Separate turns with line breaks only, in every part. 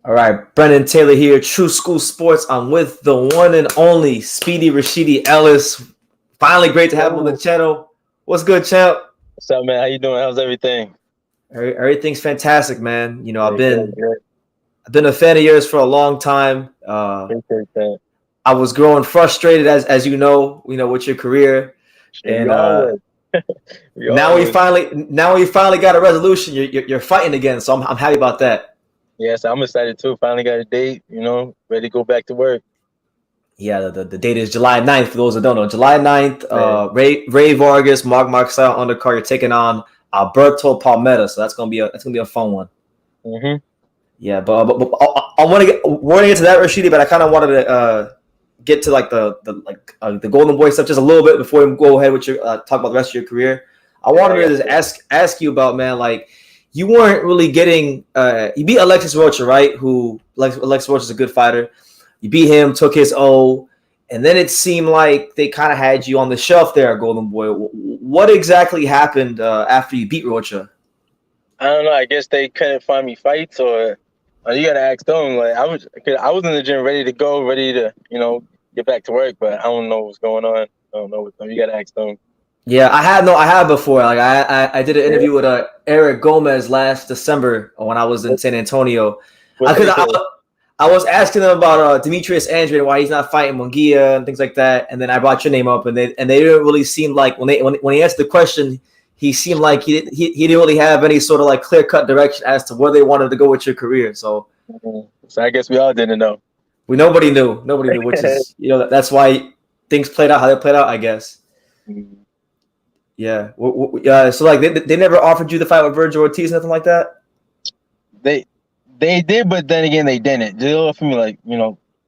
All right, Brendan Taylor here, True School Sports. I'm with the one and only Speedy Rashidi Ellis. Finally, great to have him on the channel. What's good, champ?
What's up, man? How you doing? How's everything?
Everything's fantastic, man. I've
Good,
been
good.
I've been a fan of yours for a long time.
Appreciate that.
I was growing frustrated, as you know, with your career,
Shit, we
and
all would. We all
now we
would.
finally got a resolution. You're fighting again, so I'm happy about that.
Yes, I'm excited too. Finally got a date, ready to go back to work.
Yeah, the date is July 9th, for those that don't know. July 9th,
Man.
Rey Vargas, Mark Magsayo undercard. You're taking on Alberto Palmetta, so that's gonna be a fun one.
Mm-hmm.
Yeah, but I want to get to that, Rashidi, but I kind of wanted to get to like the Golden Boy stuff just a little bit before we go ahead with your talk about the rest of your career. I wanted to just ask you about, man, like you weren't really getting you beat Alex Rocha, right? Who Alex Rocha is a good fighter. You beat him, took his O, and then it seemed like they kind of had you on the shelf there, Golden Boy. What exactly happened after you beat Rocha?
I don't know. I guess they couldn't find me fights, or you gotta ask them. Like I was in the gym, ready to go, ready to get back to work, but I don't know what's going on. I don't know with them. You gotta ask them.
Yeah, I had before. Like I did an interview with Eric Gomez last December when I was in San Antonio. I was asking them about Demetrius Andre and why he's not fighting Munguia and things like that, and then I brought your name up, and they didn't really seem like when he answered the question, he seemed like he didn't really have any sort of like clear cut direction as to where they wanted to go with your career. So
I guess we all didn't know.
Nobody knew, which is that's why things played out how they played out, I guess.
Mm-hmm.
Yeah. So like they never offered you the fight with Virgil Ortiz, nothing like that.
They did, but then again, they didn't. They offered me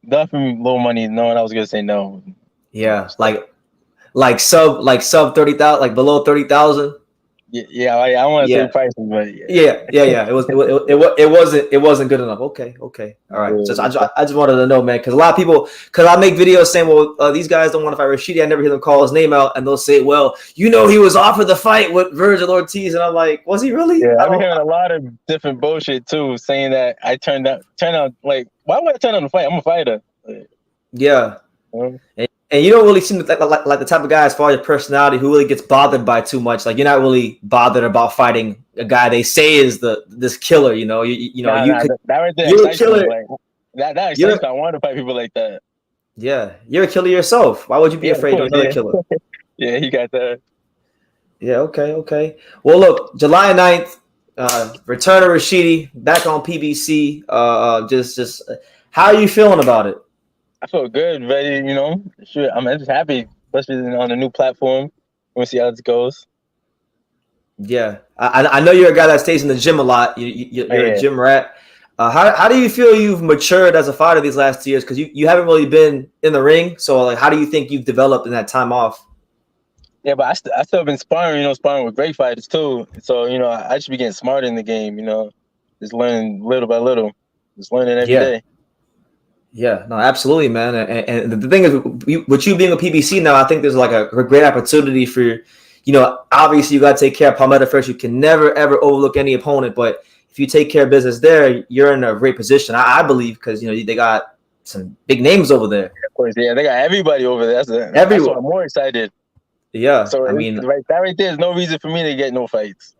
they offered me low money, knowing I was gonna say no.
Yeah, like sub 30,000, like below 30,000.
Yeah. I don't want to say prices, but
yeah. It wasn't good enough. Okay. All right. I just wanted to know, man, because a lot of people, because I make videos saying, well, these guys don't want to fight Rashidi. I never hear them call his name out, and they'll say, well, he was offered the fight with Virgil Ortiz, and I'm like, was he really?
Yeah, I've been hearing a lot of different bullshit too, saying that I turned out like, why would I turn on the fight? I'm a fighter.
Yeah. And you don't really seem like the type of guy, as far as your personality, who really gets bothered by too much. Like, you're not really bothered about fighting a guy they say is this killer. That
right there,
you're a killer.
That excites me. I want to fight people like that.
Yeah, you're a killer yourself. Why would you be afraid of another killer?
Yeah, you got that.
Yeah, okay. Well, look, July 9th, return of Rashidi back on PBC. Just how are you feeling about it?
I feel good, ready. Sure, I'm just happy, especially on a new platform. We'll see how this goes.
Yeah, I know you're a guy that stays in the gym a lot. You're a gym rat. How do you feel you've matured as a fighter these last 2 years? Because you haven't really been in the ring. So, like, how do you think you've developed in that time off?
Yeah, but I still been sparring, sparring with great fighters too. So, I should be getting smarter in the game, just learning little by little, just learning every day.
Yeah, no, absolutely, man. And the thing is, with you being a PBC now, I think there's like a great opportunity for, obviously you got to take care of Palmetta first. You can never, ever overlook any opponent. But if you take care of business there, you're in a great position, I believe, because, they got some big names over there.
Of course, yeah, they got everybody over there. That's why I'm more excited.
Yeah,
so I mean, that right there is no reason for me to get no fights.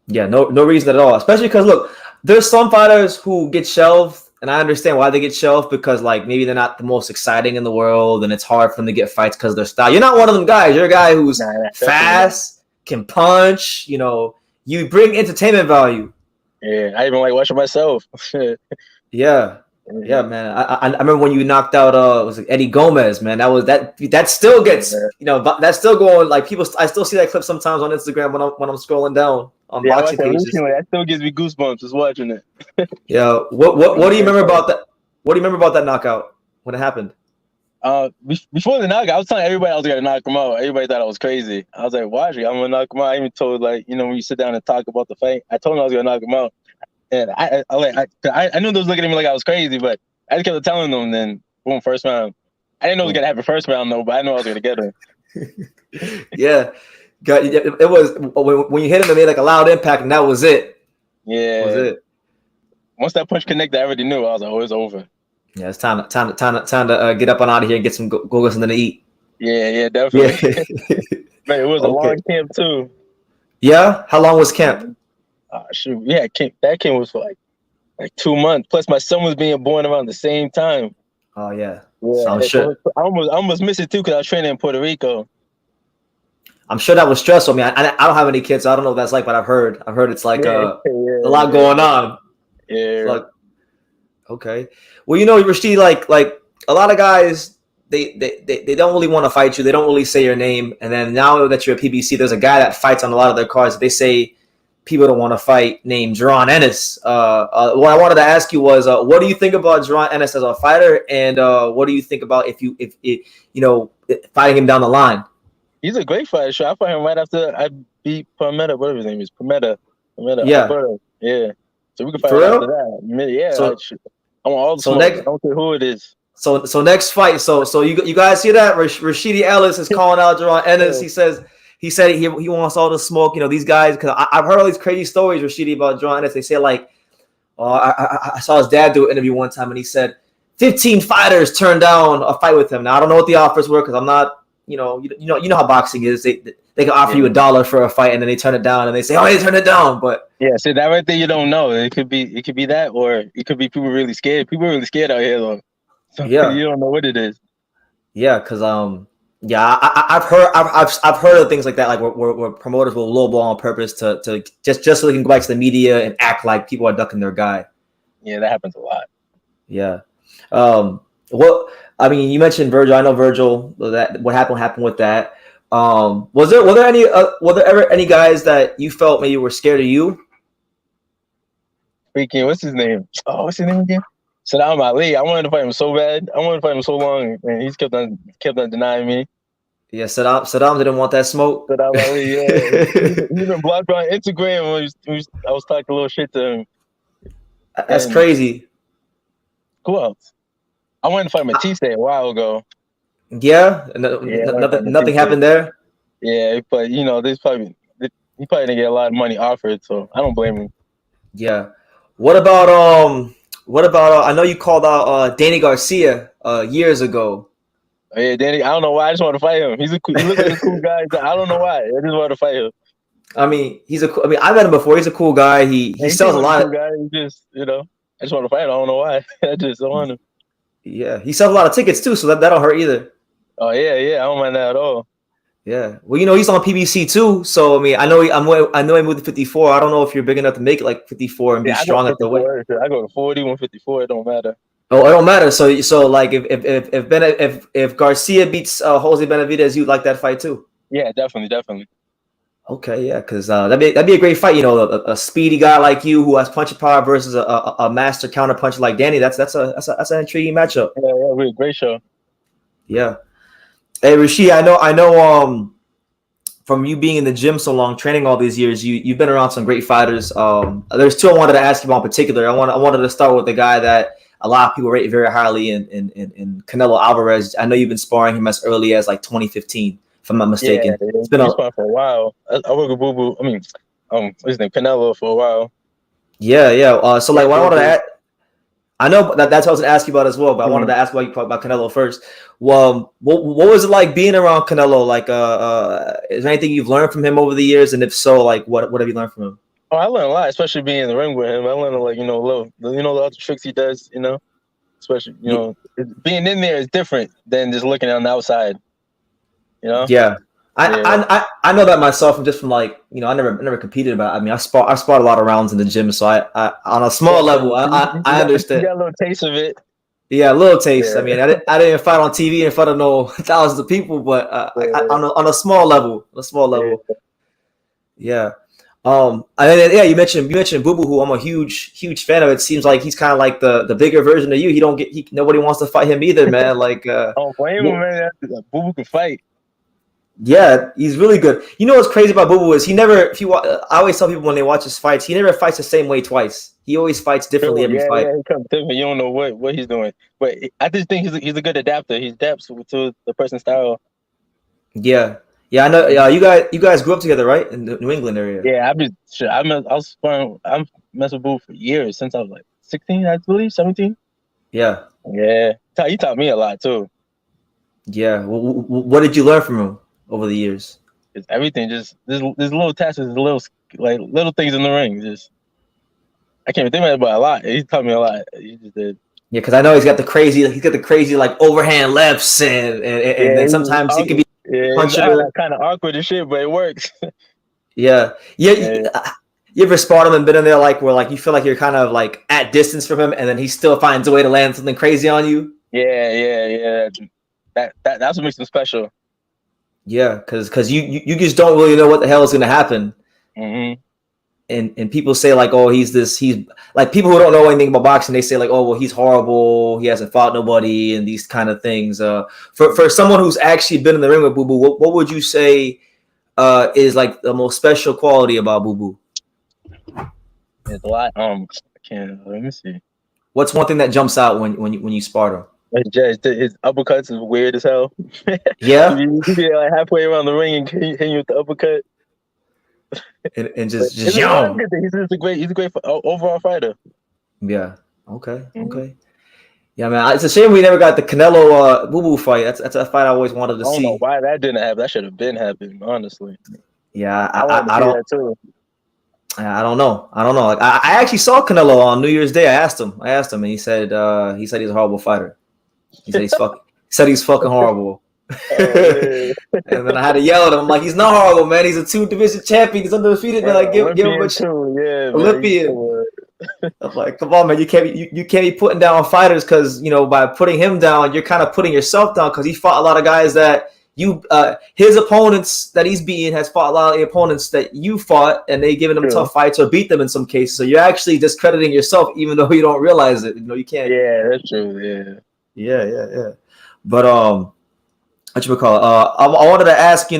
Yeah, no reason at all. Especially because, look, there's some fighters who get shelved. And I understand why they get shelved, because like maybe they're not the most exciting in the world, and it's hard for them to get fights because of their style. You're not one of them guys. You're a guy who's fast, can punch. You bring entertainment value.
Yeah, I even like watching myself.
Yeah, man. I remember when you knocked out was it Eddie Gomez, man. That still gets that's still going, like, people. I still see that clip sometimes on Instagram when I'm scrolling down on boxing pages.
That still gives me goosebumps just watching it.
Yeah. What do you remember about that? What do you remember about that knockout when it happened?
Before the knockout, I was telling everybody I was gonna knock him out. Everybody thought I was crazy. I was like, "Watch it, I'm gonna knock him out." I even told, like, when you sit down and talk about the fight, I told him I was gonna knock him out. And I knew they was looking at me like I was crazy, but I just kept telling them. Then boom, first round. I didn't know it was gonna happen first round though, but I knew I was gonna get him.
Yeah. It was when you hit him, it made like a loud impact, and that was it.
Yeah,
that was it.
once that punch connected, I already knew. I was like, oh, it's over.
Yeah, it's time to get up and out of here and get something to eat.
Yeah, definitely.
Yeah.
Man, it was a long camp too.
Yeah, how long was camp?
Shoot, yeah, that camp was for like 2 months. Plus, my son was being born around the same time.
Oh yeah.
Yeah,
So I'm sure.
I almost missed it too because I was training in Puerto Rico.
I'm sure that was stressful. I mean, I don't have any kids, so I don't know what that's like, but I've heard it's like a lot going on.
Yeah.
Like, okay. Well, Rashidi, like a lot of guys, they don't really want to fight you. They don't really say your name. And then now that you're a PBC, there's a guy that fights on a lot of their cards. They say people don't want to fight, named Jaron Ennis. What I wanted to ask you was, what do you think about Jaron Ennis as a fighter, and what do you think about if fighting him down the line?
He's a great fighter. Sure, I fought him right after I beat Palmetta. Whatever his name is, Palmetta.
Yeah.
Alberto. Yeah. So we can fight
For real?
after that. Yeah.
So,
I want all the smoke. I don't care who it is.
So next fight. So you guys hear that? Rashidi Ellis is calling out Jaron Ennis. He said he wants all the smoke. These guys, because I've heard all these crazy stories, Rashidi, about Jaron Ennis. They say like, I saw his dad do an interview one time, and he said 15 fighters turned down a fight with him. Now I don't know what the offers were because I'm not. You know how boxing is. They can offer you $1 for a fight, and then they turn it down, and they say, "Oh, they turn it down." But
yeah, so that right there, you don't know. It could be that, or it could be people really scared. People are really scared out here, though. So
yeah,
you don't know what it is.
Yeah, because I've heard of things like that, like where promoters will lowball on purpose to just so they can go back to the media and act like people are ducking their guy.
Yeah, that happens a lot.
Yeah. I mean, you mentioned Virgil. I know Virgil. That what happened with that. Was there ever any guys that you felt maybe were scared of you?
Freaking, what's his name? Oh, what's his name again? Saddam Ali. I wanted to fight him so bad. I wanted to fight him so long, and he's kept on denying me.
Yeah, Saddam didn't want that smoke.
Saddam Ali, yeah. He's been blocked on Instagram when I was talking a little shit to him.
That's crazy.
Who else? I wanted to fight Matisse a while ago.
Yeah, nothing happened there.
Yeah, but he probably didn't get a lot of money offered, so I don't blame him.
Yeah. What about I know you called out Danny Garcia years ago.
Oh, yeah, Danny. I don't know why. I just want to fight him. He looks like a cool guy. I don't know why. I just want to fight him.
I mean, I met him before. He's a cool guy. He sells a lot.
Cool guy. He just I just want to fight him. I don't know why. I just don't want him.
Yeah, he sells a lot of tickets too, so that don't hurt either.
Oh yeah, I don't mind that at all.
Yeah, well, he's on PBC too, so I mean, I know he moved to 54. I don't know if you're big enough to make it like 54 and be strong at the weight.
I go to 40, 154. It don't matter.
Oh, it don't matter. So like if Garcia beats Jose Benavidez, you'd like that fight too?
Yeah, definitely.
Okay, yeah, because that'd be a great fight. A speedy guy like you who has punching power versus a master counter puncher like Danny. That's an intriguing matchup.
Yeah, we're a great show.
Yeah. Hey, Rashidi, I know from you being in the gym so long, training all these years, you've been around some great fighters. There's two I wanted to ask you about in particular. I wanted to start with the guy that a lot of people rate very highly in Canelo Alvarez. I know you've been sparring him as early as like 2015, if I'm not mistaken.
Yeah, it's been for a while. I work with Booboo. I mean, what's his name? Canelo for a while.
Yeah. So like, what I wanted to add, I know that's what I was going to ask you about as well, but I wanted to ask about Canelo first. Well, what was it like being around Canelo? Like, is there anything you've learned from him over the years? And if so, like, what have you learned from him?
Oh, I learned a lot, especially being in the ring with him. I learned the other tricks he does. Especially being in there is different than just looking on the outside.
Yeah. I know that myself, just from like, I never competed, but I mean, I spot a lot of rounds in the gym, so I on a small level, I understand.
You got a little taste of it.
Yeah, a little taste. Yeah. I mean, I didn't fight on TV in front of no thousands of people, but on a small level, Yeah. And then, you mentioned Booboo, who I'm a huge fan of. It seems like he's kind of like the bigger version of you. Nobody wants to fight him either, man. Like,
oh, blame him, man. Booboo can fight.
Yeah, he's really good. You know what's crazy about Booboo is I always tell people when they watch his fights, he never fights the same way twice. He always fights differently every fight.
Yeah, he comes different. You don't know what he's doing. But I just think he's a good adapter. He adapts to the person's style.
Yeah, I know. You guys grew up together, right, in the New England area?
Yeah, I'm messing with Booboo for years, since I was like 16, I believe, 17.
Yeah.
Yeah, he taught me a lot too.
Yeah. What did you learn from him over the years?
It's everything. Just there's little tactics, little things in the ring. Just I can't even think about it a lot. He taught me a lot. He just did.
Yeah, because I know he's got the crazy like overhand lefts, and then sometimes he can be puncher.
Kind of awkward and shit, but it works.
Yeah. You ever sparred him and been in there like where like you feel like you're kind of like at distance from him, and then he still finds a way to land something crazy on you?
Yeah. That's what makes him special.
Yeah, because you just don't really know what the hell is going to happen.
Mm-hmm.
And people say like, oh, he's like people who don't know anything about boxing, they say like, oh, well, he's horrible, he hasn't fought nobody, and these kind of things. For someone who's actually been in the ring with Booboo, what would you say is like the most special quality about Booboo?
There's a lot. Let me see.
What's one thing that jumps out when you spar him?
His uppercuts is weird as hell.
Yeah,
he get like halfway around the ring and hit you with the uppercut.
and just
He's a great overall fighter.
Yeah. Okay. Yeah, man. It's a shame we never got the Canelo Booboo fight. That's a fight I always wanted to see.
I don't know why that didn't happen. That should have been happening, honestly.
Yeah,
I don't. That too.
I don't know. Like I actually saw Canelo on New Year's Day. I asked him, and he said he's a horrible fighter. He said he's fucking horrible. And then I had to yell at him. I'm like, he's not horrible, man. He's a 2-division champion. He's undefeated, man. Like, give him a
too. Yeah,
Olympian. I'm like, come on, man. You can't be putting down fighters because by putting him down, you're kind of putting yourself down because he fought a lot of guys that his opponents that he's beaten has fought a lot of the opponents that you fought, and they given them tough fights or beat them in some cases. So you're actually discrediting yourself, even though you don't realize it. You can't.
Yeah, that's true.
Yeah. But what you call it? I wanted to ask,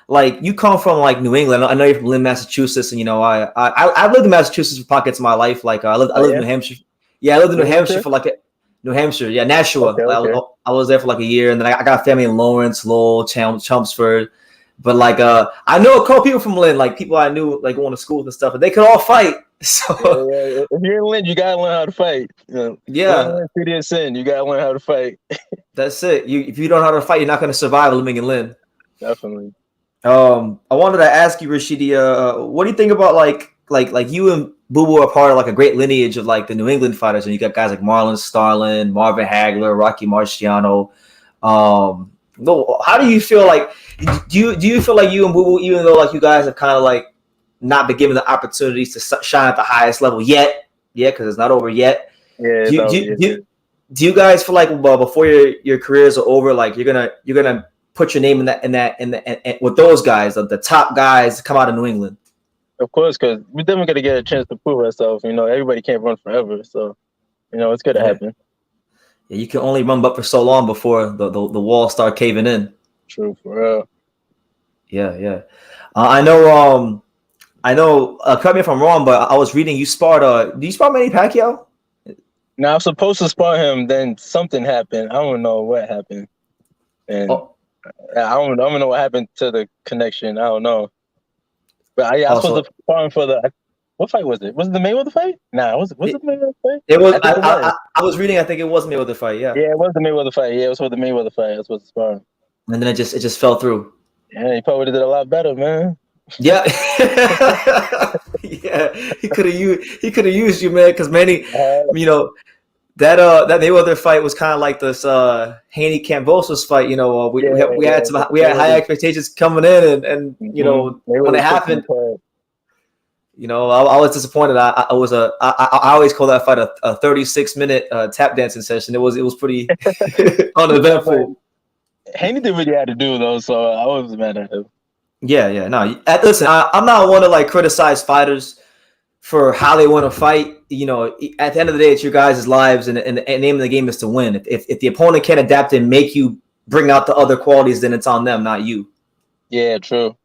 like you come from like New England. I know you're from Lynn, Massachusetts, and I've lived in Massachusetts for pockets of my life. Like I lived in New Hampshire. Yeah, I lived in New Hampshire for like New Hampshire. Yeah, Nashua. Okay. I was there for like a year, and then I got family in Lawrence, Lowell, Chelmsford. But like I know a couple people from Lynn, like people I knew like going to school and stuff, and they could all fight. So
if you're in Lynn, you gotta learn how to fight.
Yeah.
You gotta learn how to fight.
That's it. If you don't know how to fight, you're not going to survive living in Lynn.
Definitely.
I wanted to ask you, Rashidi, what do you think about like you and Booboo are part of like a great lineage of like the New England fighters, and you got guys like Marlon Starlin, Marvin Hagler, Rocky Marciano. How do you feel like? Do you feel like you and Booboo, even though like you guys have kind of like not been given the opportunities to shine at the highest level yet? Yeah, because it's not over yet.
Yeah.
Do you guys feel like before your careers are over, like you're gonna put your name in that with those guys, the top guys come out of New England?
Of course, because we're definitely gonna get a chance to prove ourselves. Everybody can't run forever, so it's gonna happen.
Yeah, you can only run but for so long before the walls start caving in.
True, for real.
Yeah. I know. Correct me if I'm wrong, but I was reading you sparred. Do you spar Manny Pacquiao?
Now, I'm supposed to spar him, then something happened. I don't know what happened. And I don't know what happened to the connection. I don't know. But I was supposed to spar him for what fight was it? Was it the Mayweather fight? Nah, was it the Mayweather fight?
It was. I was reading, I think it was Mayweather fight, yeah.
Yeah, it was the Mayweather fight. Yeah, it was for the Mayweather fight. I was supposed to spar him.
And then it just fell through.
Yeah, he probably did a lot better, man.
Yeah. Yeah, he could have used you, man, because Manny, that Mayweather fight was kind of like this Haney Cambosos fight. We had high expectations coming in, and when it happened, I was disappointed. I always call that fight a 36-minute tap dancing session. It was pretty uneventful.
Haney did what he had to do though, so I wasn't mad at him.
Yeah. No, listen, I'm not one to like criticize fighters for how they want to fight. At the end of the day, it's your guys' lives, and the name of the game is to win. If the opponent can't adapt and make you bring out the other qualities, then it's on them, not you.
Yeah, true.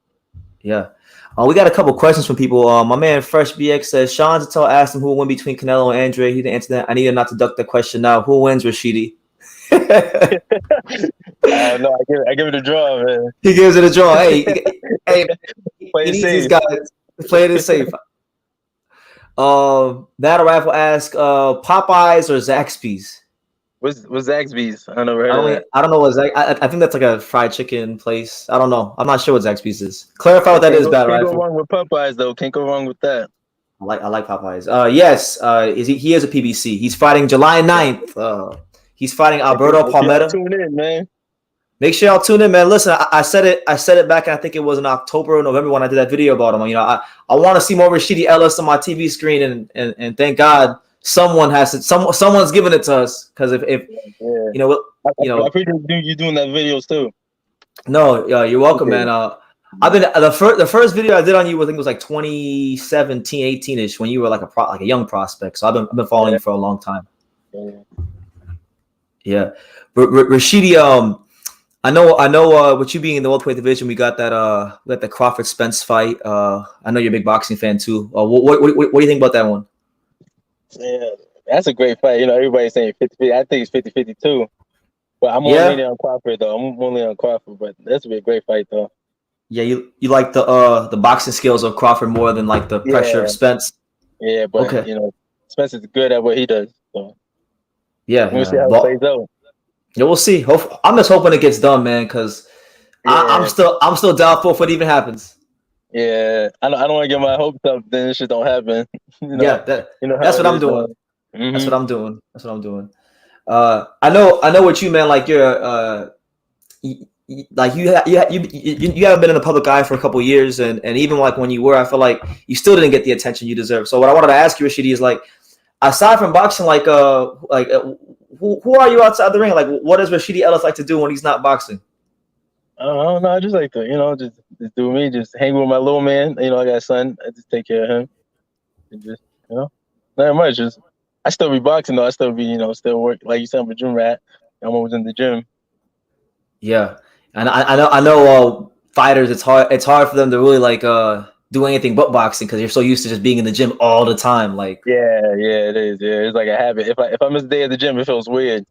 Yeah. We got a couple questions from people. My man Fresh BX says, Sean Zattel asked him who will win between Canelo and Andre. He didn't answer that. I need him not to duck the question now. Who wins, Rashidi?
No, I give it a draw, man.
He gives it a draw. Hey,
play it safe.
These guys play it safe. Battle Rifle ask Popeyes or Zaxby's.
What's Zaxby's? I never heard of that.
I don't know what I think that's like a fried chicken place. I don't know. I'm not sure what Zaxby's is. Clarify what that is, Battle
Can't
Rifle.
go wrong with Popeyes though. Can't go wrong with that.
I like Popeyes. Yes, he is a PBC. He's fighting July 9th. He's fighting Alberto Palmetta.
Tune in, man.
Make sure y'all tune in, man. Listen, I said it back, I think it was in October or November when I did that video about him. You know, I want to see more Rashidi Ellis on my TV screen, and thank God someone's giving it to us, because if you know,
I appreciate you doing that videos too.
No, you're welcome, man. I've been the first video I did on you, I think it was like 2017, 18ish, when you were like a young prospect. So I've been following you for a long time. Yeah, Rashidi, I know. With you being in the welterweight division, we got the Crawford Spence fight. I know you're a big boxing fan too. What do you think about that one?
Yeah, that's a great fight. You know, everybody's saying 50-50. I think it's 50-50 too. But I'm only leaning on Crawford though. I'm only on Crawford, but that's gonna be a great fight though.
Yeah, you like the boxing skills of Crawford more than like the pressure of Spence.
Yeah, but you know, Spence is good at what he does. So
yeah,
we'll see how it plays out.
Yeah, we'll see. I'm just hoping it gets done, man, because I'm still doubtful if it even happens.
Yeah, I don't want to get my hopes up. Then this shit don't happen. You know?
Yeah, that's what I'm doing. Mm-hmm. That's what I'm doing. I know what you meant. Like you're like you haven't been in the public eye for a couple of years, and even like when you were, I feel like you still didn't get the attention you deserve. So what I wanted to ask you, Rashidi, is like, aside from boxing, who are you outside the ring? Like, what does Rashidi Ellis like to do when he's not boxing?
I don't know. I just like to, you know, just do me, just hang with my little man. You know, I got a son. I just take care of him. And just, you know, not much. Just, I still be boxing though. I still be, you know, still work. Like you said, I'm a gym rat. I'm always in the gym.
Yeah, and I know fighters. It's hard for them to really like do anything but boxing, because you're so used to just being in the gym all the time. Like
yeah, it is. Yeah, it's like a habit. If I miss a day at the gym, it feels weird.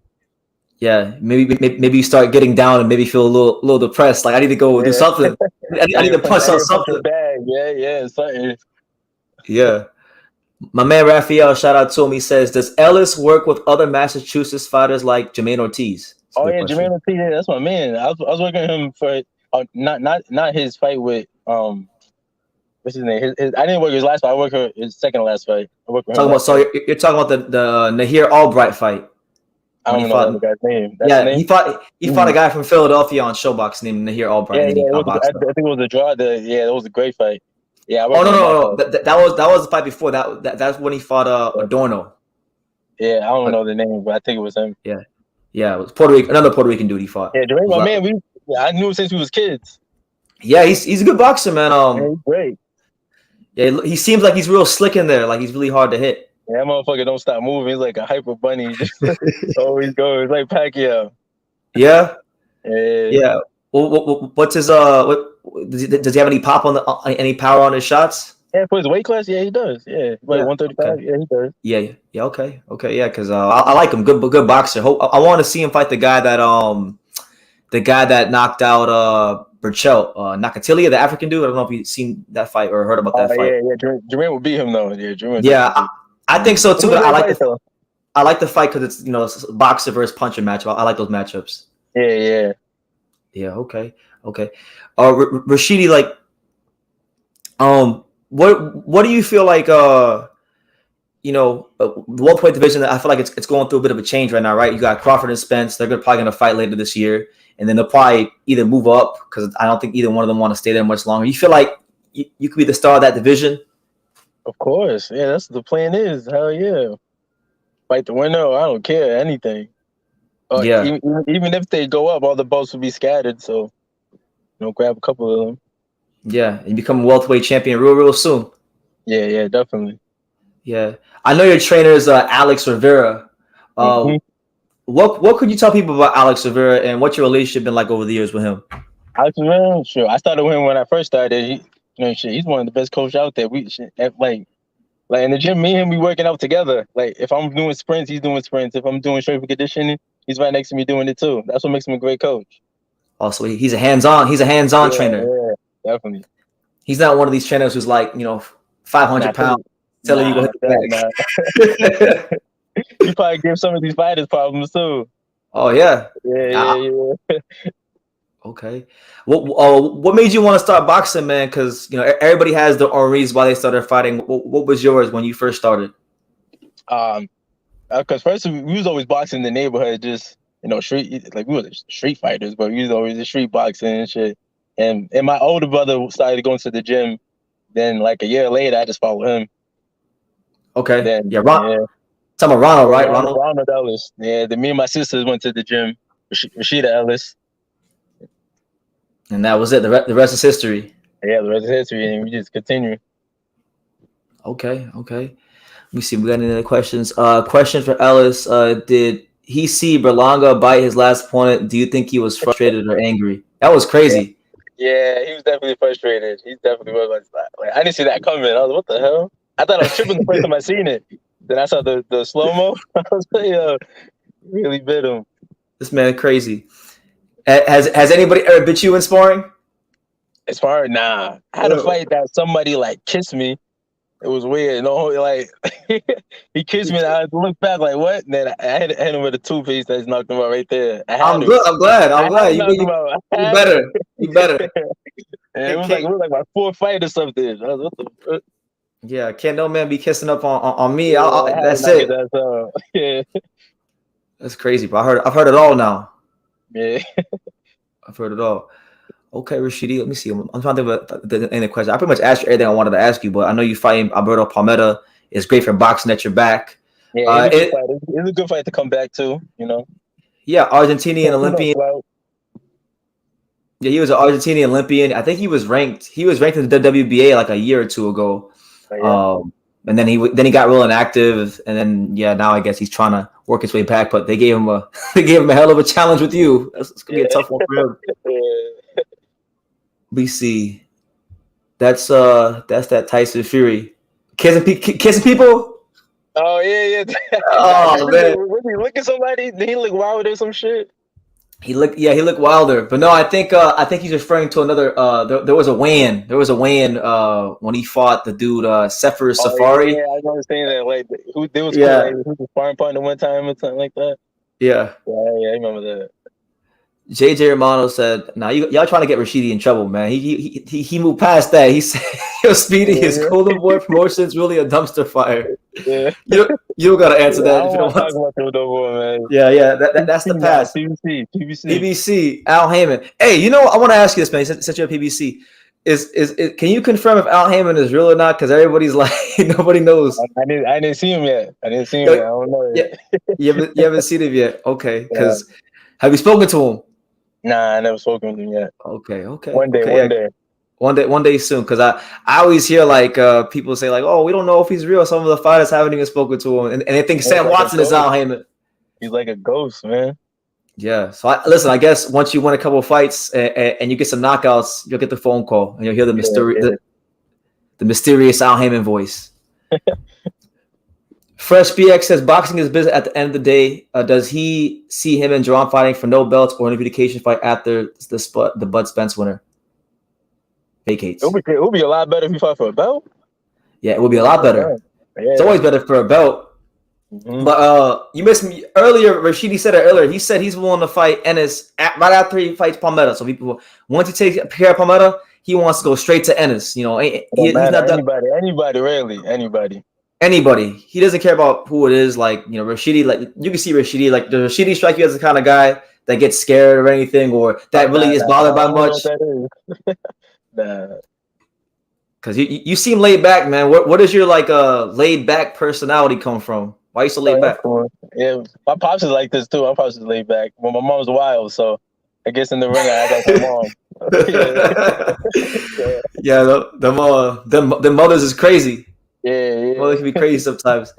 Yeah, maybe you start getting down and maybe feel a little depressed. Like I need to go do something. I need to punch on something.
Yeah, something.
Yeah. My man Raphael, shout out to him. He says, "Does Ellis work with other Massachusetts fighters like Jermaine Ortiz?"
Oh yeah, Jermaine Ortiz. That's my man. I was working with him for not his fight with what's his name? I didn't work his last fight. I worked for his second to last fight. I worked with him.
You're talking about the Nahir Albright fight.
I don't know the guy's name.
That's his name? He fought a guy from Philadelphia on Showbox named Nahir Albright.
I think it was a draw. It was a great fight. Yeah.
No. That was the fight before that. That's when he fought Adorno.
Yeah, I don't know the name, but I think it was him.
Yeah, it was another Puerto Rican dude he fought.
Yeah, Jermaine, my man. I knew him since we was kids.
Yeah, he's a good boxer, man.
He's great.
Yeah, he seems like he's real slick in there. Like he's really hard to hit.
Yeah, that motherfucker don't stop moving. He's like a hyper bunny. Just always goes like Pacquiao.
Yeah. Yeah. Well, what's his does he have any pop on any power on his shots?
Yeah, for his weight class, yeah, he does. Yeah, like 135. Okay. Yeah, he does.
Yeah. Okay. Yeah, because I like him. Good boxer. I want to see him fight the guy that knocked out Burchell, Nakatilia, the African dude. I don't know if you've seen that fight or heard about that fight.
Yeah. Jermaine will beat him though. Yeah, Jermaine.
Yeah, I think so too. But I like the fight because it's it's a boxer versus puncher matchup. I like those matchups.
Yeah.
Okay. Rashidi, like, what do you feel like? The welterweight division, I feel like it's going through a bit of a change right now, right? You got Crawford and Spence. They're probably going to fight later this year, and then they'll probably either move up, because I don't think either one of them want to stay there much longer. You feel like you could be the star of that division?
Of course, yeah. That's the plan. Is hell yeah, fight the winner. I don't care anything. Even if they go up, all the votes will be scattered. So, grab a couple of them. Yeah,
and become a welterweight champion real soon.
Yeah, definitely.
Yeah, I know your trainer is Alex Rivera. What could you tell people about Alex Rivera, and what's your relationship been like over the years with him?
Alex Rivera, sure. I started with him when I first started. He's one of the best coaches out there. Like in the gym, me and him, we working out together. Like if I'm doing sprints, he's doing sprints. If I'm doing strength conditioning, he's right next to me doing it too. That's what makes him a great coach.
Also, he's a hands-on trainer.
Yeah, definitely.
He's not one of these trainers who's like 500 pounds, telling you to hit the back.
You probably give some of these fighters problems too.
Oh yeah.
Yeah.
Okay. What made you want to start boxing, man? Because everybody has their own reasons why they started fighting. What was yours when you first started?
Because first we was always boxing in the neighborhood, just street, like we were street fighters, but we was always the street boxing and shit. And my older brother started going to the gym. Then like a year later, I just followed him.
Okay.
Then,
Talking about Ronald, right?
Ronald Ellis. Yeah. Then me and my sisters went to the gym. Rashidi Ellis.
And that was it. The rest is history.
Yeah, the rest is history, and we just continue.
Okay. Let me see. We got any other questions? Question for Ellis. Did he see Berlanga bite his last opponent? Do you think he was frustrated or angry? That was crazy.
Yeah, he was definitely frustrated. He definitely was. Like, I didn't see that coming. I was like, what the hell? I thought I was tripping the first time I seen it. Then I saw the slow-mo. I was like, really bit him.
This man crazy. Has anybody ever bit you in sparring?
Sparring? Nah. I had a fight that somebody like kissed me. It was weird. Like he kissed me and I looked back like what? And then I hit him with a toothpaste that knocked him out right there.
I'm glad. You better.
And it was like my fourth fight or something. I was, what the fuck?
Yeah, can't no man be kissing up on me. That's it.
Yeah.
That's crazy, bro. I've heard it all now.
Yeah.
I've heard it all. Okay, Rashidi, let me see. I'm trying to think about any question. I pretty much asked you everything I wanted to ask you, but I know you fighting Alberto Palmetta. It's great for boxing at your back.
Yeah, it's a good fight to come back to,
Yeah, Argentinian Olympian. Yeah, he was an Argentinian Olympian. I think he was ranked in the WBA like a year or two ago. Oh, yeah. And then he got real inactive, and then now I guess he's trying to work his way back. But they gave him a hell of a challenge with you. It's gonna be a tough one for him. We see. That's that Tyson Fury kissing people.
Oh yeah.
Oh man,
was he licking somebody? Did he look wild or some shit?
He looked wilder, but no, I think he's referring to another. There was a weigh-in. When he fought the dude Sefer Safari.
Yeah, I remember saying that. Like, who was sparring partner one time or something like that.
Yeah,
I remember that.
JJ Romano said, "Now y'all trying to get Rashidi in trouble, man. He moved past that. He said, yo, Speedy, his Golden Boy promotion's really a dumpster fire.
Yeah,
you gotta answer that.
I don't want to talk about the Boy, man.
Yeah. That's the past. PBC. Al Haymon. Hey, I want to ask you this, man. Since you're a PBC, is can you confirm if Al Haymon is real or not? Because everybody's like, nobody knows.
I didn't see him yet. I don't know yet.
You haven't seen him yet. Okay. Because have you spoken to him?
Nah, I never spoken to him yet.
Okay. One day soon, because I always hear like people say like, oh, we don't know if he's real. Some of the fighters haven't even spoken to him, and they think Sam Watson is Al Haymon.
He's like a ghost, man.
Yeah. So I guess once you win a couple of fights and you get some knockouts, you'll get the phone call and you'll hear the mysterious Al Haymon voice. Fresh BX says boxing is business at the end of the day. Does he see him and Jaron fighting for no belts or an unification fight after the Bud Spence winner vacates?
It would be a lot better if he fought for a belt.
Yeah, it would be a lot better. Yeah. It's always better for a belt. Mm-hmm. But you missed me earlier. Rashidi said it earlier. He said he's willing to fight Ennis right after he fights Palmetta. So once he takes care of Palmetta, he wants to go straight to Ennis. He's not anybody. He doesn't care about who it is. Like, Rashidi, like you can see Rashidi, like does Rashidi strike you as the kind of guy that gets scared or anything, or that really is bothered by much? Because you seem laid back, man. What does your like laid back personality come from? Why are you so laid back?
Cool. Yeah, my pops is like this too. My pops is laid back. Well, my mom's wild, so I guess in the ring I got my mom.
Yeah, the mothers is crazy.
Yeah.
Well, it can be crazy sometimes.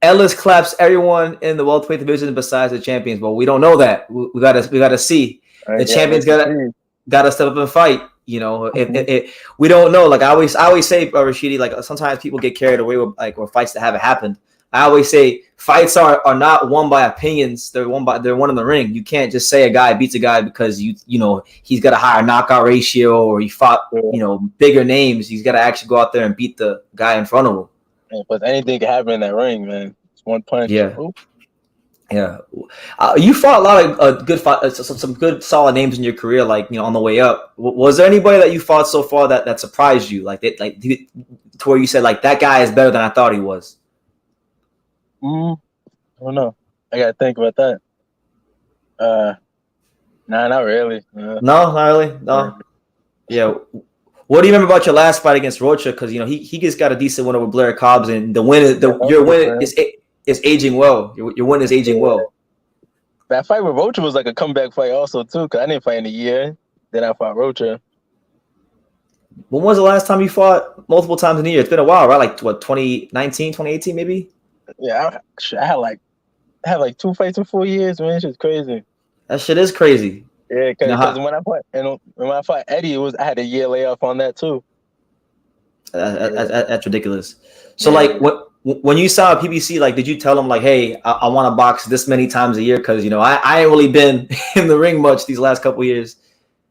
Ellis claps everyone in the welterweight division besides the champions. Well, we don't know that. We gotta see. The champions gotta step up and fight. If we don't know. Like I always say, Rashidi, like sometimes people get carried away with or fights that haven't happened. I always say fights are not won by opinions. They're won in the ring. You can't just say a guy beats a guy because he's got a higher knockout ratio or he fought bigger names. He's got to actually go out there and beat the guy in front of him.
But anything can happen in that ring, man. It's one punch.
Yeah.
Ooh.
Yeah, you fought a lot of good some good solid names in your career, like on the way up. Was there anybody that you fought so far that surprised you, to where you said like that guy is better than I thought he was?
I don't know. I gotta think about that. Nah, not really.
No, not really. No. Yeah. What do you remember about your last fight against Rocha? Because he just got a decent win over Blair Cobbs, and your win is aging well. Your win is aging well.
That fight with Rocha was like a comeback fight also too, because I didn't fight in a year. Then I fought Rocha.
When was the last time you fought multiple times in a year? It's been a while, right? Like what, 2019, 2018 maybe?
Yeah, I had like 2 fights in 4 years, man. It's just crazy.
That shit is crazy.
Yeah, because when I fought Eddie, I had a year layoff on that too.
That's ridiculous. So like when you saw PBC, like, did you tell him like, hey, I want to box this many times a year? Because I ain't really been in the ring much these last couple of years.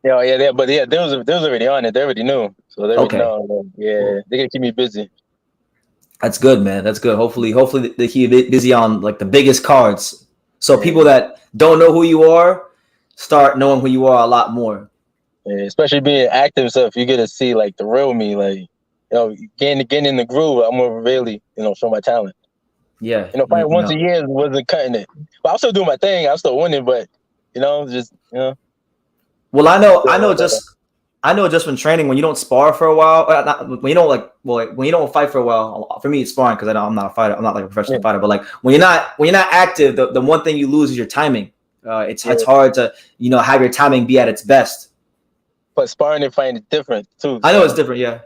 Yeah, but they was already on it. They already knew, so they already know. Yeah, they can keep me busy.
That's good, man. That's good. Hopefully they keep busy on like the biggest cards, so people that don't know who you are start knowing who you are a lot more.
Yeah, especially being active stuff, you get to see like the real me, like getting in the groove. I'm gonna really show my talent.
Yeah,
fighting once a year wasn't cutting it, but I'm still doing my thing. I'm still winning, but just.
Well, I know just from training, when you don't spar for a while, when you don't fight for a while. For me, it's sparring because I'm not a fighter. I'm not like a professional fighter. But like when you're not active, the one thing you lose is your timing. It's hard to have your timing be at its best.
But sparring and fighting is different too.
I know it's different. Yeah.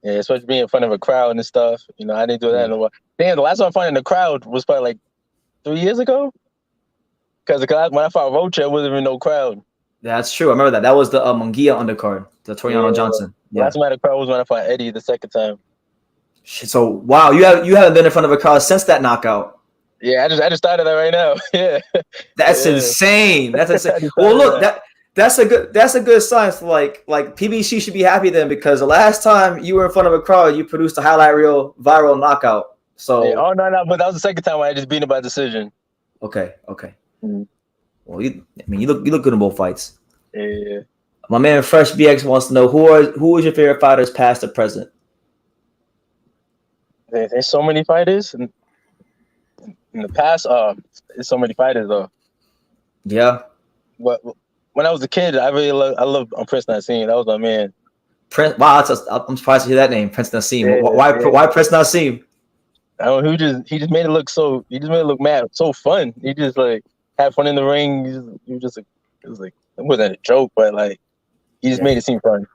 Yeah, especially being in front of a crowd and stuff. I didn't do that in a while. Damn, the last time I fought in the crowd was probably like 3 years ago. Because when I fought Rocha, it wasn't even no crowd.
That's true. I remember that. That was the Munguia undercard, the Toriano Johnson.
Yeah. Last time I had a crowd was when I fought Eddie the second time.
So wow, you haven't been in front of a crowd since that knockout.
Yeah, I just started that right now. Yeah.
That's insane. That's insane. Well, look, that's a good sign. So like PBC should be happy then, because the last time you were in front of a crowd, you produced a highlight reel viral knockout. So
no, but that was the second time I just beat him by decision.
Okay. Mm-hmm. Well, you look good in both fights.
Yeah.
My man Fresh BX wants to know who is your favorite fighters, past or present?
There's so many fighters in the past. There's so many fighters though.
Yeah.
When I was a kid, I loved Prince Nassim. That was my man.
Prince. Wow, I'm surprised to hear that name, Prince Nassim. Yeah, why Prince Nassim?
I don't know. He just made it look mad, so fun. He just like had fun in the ring. It wasn't a joke, but like he just made it seem fun.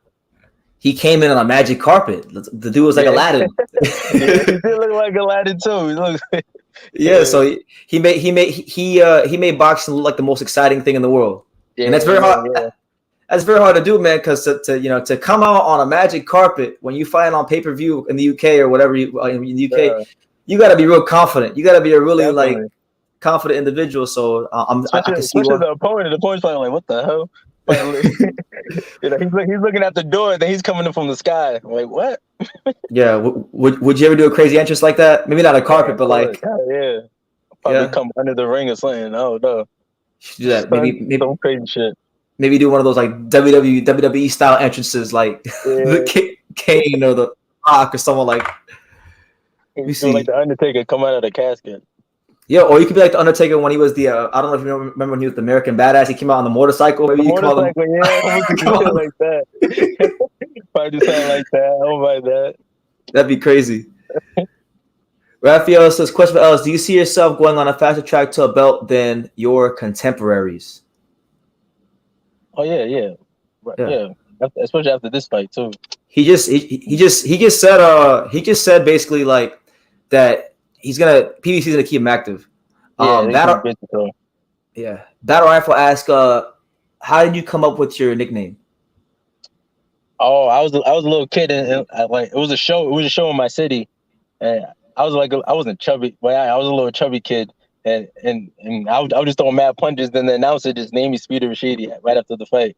He came in on a magic carpet. The dude was like Aladdin.
He did look like Aladdin too.
So he made boxing look like the most exciting thing in the world. Yeah, and that's very hard. Yeah. That's very hard to do, man. Because to come out on a magic carpet when you fight on pay-per-view in the UK or whatever in the UK, you got to be real confident. You got to be a really confident individual. So I can see
the opponent's probably like, what the hell? He's looking at the door, then he's coming in from the sky. I'm like, what?
Yeah. Would you ever do a crazy entrance like that? Maybe not a carpet, but like
probably come under the ring or something. Oh no.
Do that. Maybe
some crazy shit.
Maybe do one of those like WWE style entrances, like the Kane or the Rock or someone like.
Like the Undertaker come out of the casket.
Yeah, or you could be like the Undertaker when he was the I don't know if you remember when he was the American Badass. He came out on the motorcycle. Maybe you call him.
Something like that. Probably do something like that. Oh my god.
That'd be crazy. Raphael says, question for Ellis, do you see yourself going on a faster track to a belt than your contemporaries?
Oh yeah. Especially after this fight too.
He just said basically like that PBC's gonna keep him active. Battle Rifle asked, how did you come up with your nickname?
Oh, I was a little kid and it was a show. It was a show in my city, and I wasn't chubby, but I was a little chubby kid, and I was just throwing mad punches. Then the announcer just named me Speedy Rashidi right after the fight.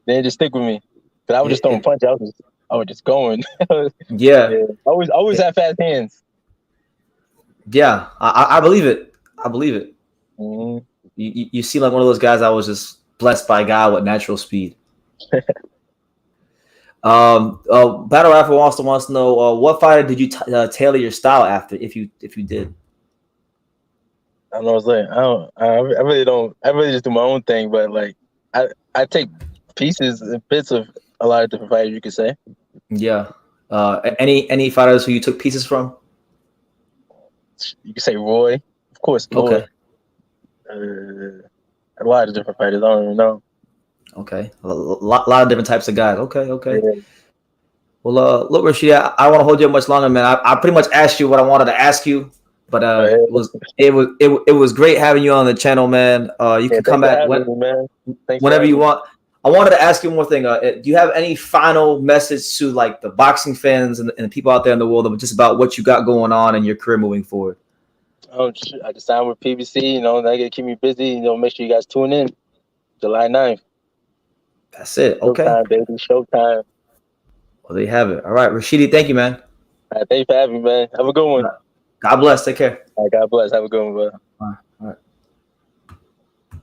Then it just stick with me, but I was just throwing punches. I was just going.
Yeah.
Always had fast hands.
Yeah, I believe it. I believe it.
Mm-hmm.
You seem like one of those guys I was just blessed by a guy with natural speed. Battle Rifle wants to know what fighter did you tailor your style after, if you did.
I don't know what I'm saying. I really don't. I really just do my own thing. But like, I take pieces and bits of a lot of different fighters. You could say.
Yeah. Any fighters who you took pieces from?
You could say Roy, of course. Roy.
Okay.
A lot of different fighters. I don't even know.
Okay. A lot of different types of guys. Okay. Okay.
Yeah.
Well, look, Rashidi, I don't want to hold you up much longer, man. I pretty much asked you what I wanted to ask you, but it was great having you on the channel, man. You can come back whenever you want. I wanted to ask you one more thing. Do you have any final message to like the boxing fans and the people out there in the world, just about what you got going on in your career moving forward?
I just signed with PBC. You know, they gotta keep me busy. You know, make sure you guys tune in. July 9th.
That's it. Okay.
Showtime, baby. Showtime.
Well, there you have it. All right, Rashidi, thank you, man.
All right, thank you for having me, man. Have a good one.
God bless. Take care.
All right, God bless. Have a good one, brother.
All right.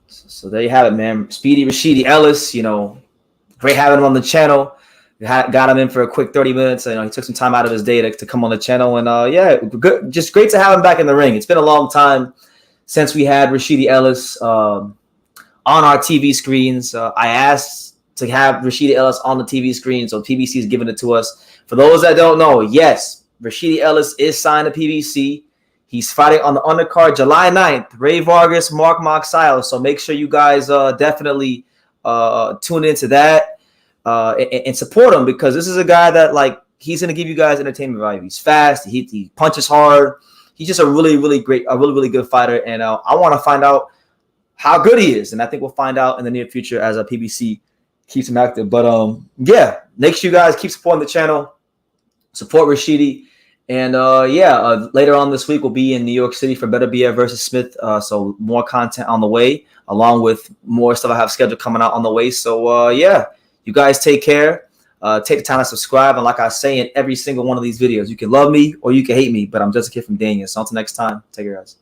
So there you have it, man. Speedy Rashidi Ellis, great having him on the channel. Got him in for a quick 30 minutes. He took some time out of his day to come on the channel. And good, just great to have him back in the ring. It's been a long time since we had Rashidi Ellis on our TV screens. I asked to have Rashidi Ellis on the TV screen, so PBC is giving it to us. For those that don't know, yes, Rashidi Ellis is signed to PBC. He's fighting on the undercard July 9th, Rey Vargas, Mark Magsayo. So make sure you guys definitely tune into that and support him, because this is a guy that he's going to give you guys entertainment value. He's fast. He punches hard. He's just a really, really good fighter. And I want to find out how good he is. And I think we'll find out in the near future as a PBC keeps him active. But make sure you guys keep supporting the channel. Support Rashidi. And later on this week we'll be in New York City for Better BF versus Smith. So more content on the way, along with more stuff I have scheduled coming out on the way. So you guys take care. Take the time to subscribe. And like I say in every single one of these videos, you can love me or you can hate me, but I'm just a kid from Daniel. So until next time, take care, guys.